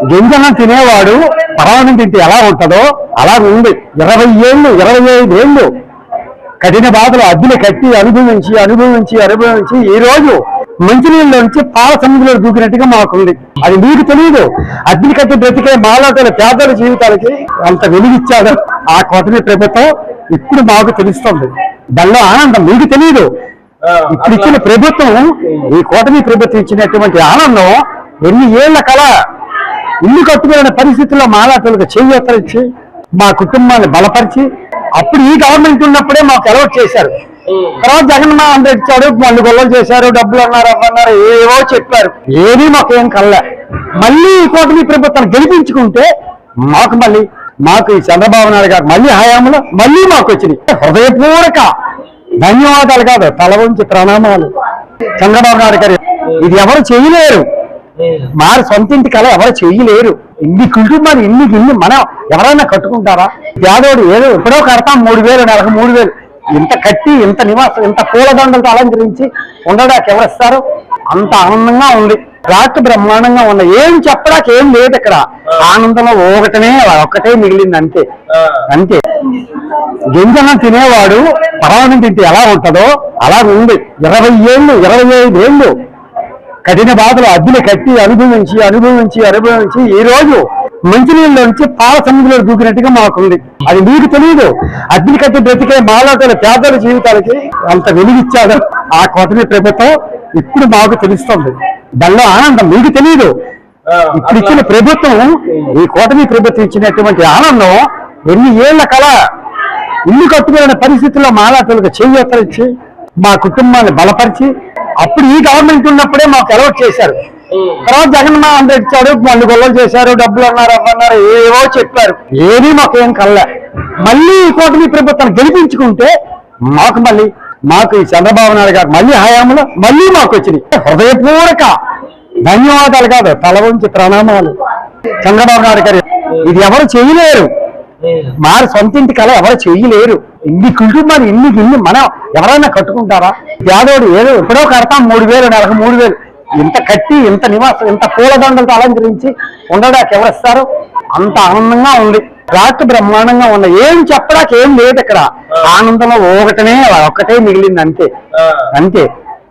గింజనం తినేవాడు పరమాన్నం తింటే ఎలా ఉంటుందో అలా ఉంది. 20 ఏళ్ళు 25 ఏళ్ళు కఠిన బాధలు అద్దెలు కట్టి అనుభవించి ఈ రోజు మంచినీళ్ళ నుంచి పాల సముద్రంలో దూకినట్టుగా మాకుంది. అది మీకు తెలియదు. అద్దెలు కట్టి బ్రతికే మాలాటల పేదల జీవితాలకి అంత వెలుగిచ్చాడు ఆ కూటమి ప్రభుత్వం. ఇప్పుడు మాకు తెలుస్తుంది దానిలో ఆనందం. మీకు తెలియదు. ఇప్పుడు ఇచ్చిన ప్రభుత్వం, ఈ కూటమి ప్రభుత్వం ఇచ్చినటువంటి ఆనందం ఎన్ని ఏళ్ల కళ. ఇల్లు కట్టుకునే పరిస్థితుల్లో మాలాటలకు చేయూతలిచ్చి మా కుటుంబాన్ని బలపరిచి అప్పుడు ఈ గవర్నమెంట్ ఉన్నప్పుడే మాకు అలవాటు చేశారు. తర్వాత జగన్మోహన్ రెడ్డి ఇచ్చాడు, మళ్ళీ గొల్లలు చేశారు, డబ్బులు అన్నారు, అవ్వన్నారు, ఏవో చెప్పారు. ఏమీ మాకేం కల్లా. మళ్ళీ ఈ కూటమి ప్రభుత్వాన్ని గెలిపించుకుంటే మాకు ఈ చంద్రబాబు నాయుడు గారు మళ్ళీ హయాంలో మళ్ళీ మాకు వచ్చినాయి. హృదయపూర్వక ధన్యవాదాలు కాదు, తల వంచి ప్రణామాలు. చంద్రబాబు నాయుడు గారు ఇది ఎవరు చేయలేరు. మారి సొంత ఇంటి కళ ఎవరు చేయలేరు. ఇన్ని కుటుంబాలు ఇన్ని మనం ఎవరైనా కట్టుకుంటారా? పేదోడు ఏదో ఎప్పుడో కడతాం 3000 నెలకు 3000 ఇంత కట్టి ఇంత నివాసం ఇంత పూలదండలతో అలంకరించి ఉండడానికి ఎవరిస్తారు? అంత ఆనందంగా ఉంది. రాత్రి బ్రహ్మాండంగా ఉంది. ఏం చెప్పడానికి ఏం లేదు ఇక్కడ. ఆనందంలో ఒక్కటే మిగిలింది అంతే. గింజనం తినేవాడు పరమాన్నం తింటే ఎలా ఉంటుందో అలా ఉంది. 20 ఏళ్ళు 25 ఏళ్ళు కఠిన బాధలు అద్దెలు కట్టి అనుభవించి ఈ రోజు మంచినీళ్ళ నుంచి పాల సముద్రంలో దూకినట్టుగా మాకుంది. అది మీకు తెలియదు. అద్దెలు కట్టి బ్రతికే మాలాటల పేదల జీవితాలకి అంత వెలుగిచ్చాడు ఆ కూటమి ప్రభుత్వం. ఇప్పుడు మాకు తెలుస్తుంది దానిలో ఆనందం. మీకు తెలియదు. ఇప్పుడు ఇచ్చిన ప్రభుత్వం, ఈ కూటమి ప్రభుత్వం ఇచ్చినటువంటి ఆనందం ఎన్ని ఏళ్ల కళ. ఇల్లు కట్టుకునే పరిస్థితుల్లో మాలాటలకు చేయూతలిచ్చి మా కుటుంబాన్ని బలపరిచి అప్పుడు ఈ గవర్నమెంట్ ఉన్నప్పుడే మాకు అలవాటు చేశారు. తర్వాత జగన్మోహన్ రెడ్డి ఇచ్చాడు, మళ్ళీ గొల్లలు చేశారు, డబ్బులు అన్నారు, అవ్వన్నారు, ఏవో చెప్పారు. ఏమీ మాకేం కల్లా. మళ్ళీ ఈ కూటమి ప్రభుత్వాన్ని గెలిపించుకుంటే మాకు ఈ చంద్రబాబు నాయుడు గారు మళ్ళీ హయాంలో మళ్ళీ మాకు వచ్చినాయి. హృదయపూర్వక ధన్యవాదాలు కాదు, తల వంచి ప్రణామాలు. చంద్రబాబు నాయుడు గారు ఇది ఎవరు చేయలేరు. మారి సొంత ఇంటి కళ ఎవరు చేయలేరు. ఇన్ని కుటుంబాలు ఇన్ని మనం ఎవరైనా కట్టుకుంటారా? పేదోడు ఏదో ఎప్పుడో కడతాం 3000 నెలకు 3000 ఇంత కట్టి ఇంత నివాసం ఇంత పూలదండలతో అలంకరించి ఉండడానికి ఎవరిస్తారు? అంత ఆనందంగా ఉంది. రాత్రి బ్రహ్మాండంగా ఉంది. ఏం చెప్పడానికి ఏం లేదు ఇక్కడ. ఆనందంలో ఒక్కటే మిగిలింది అంతే.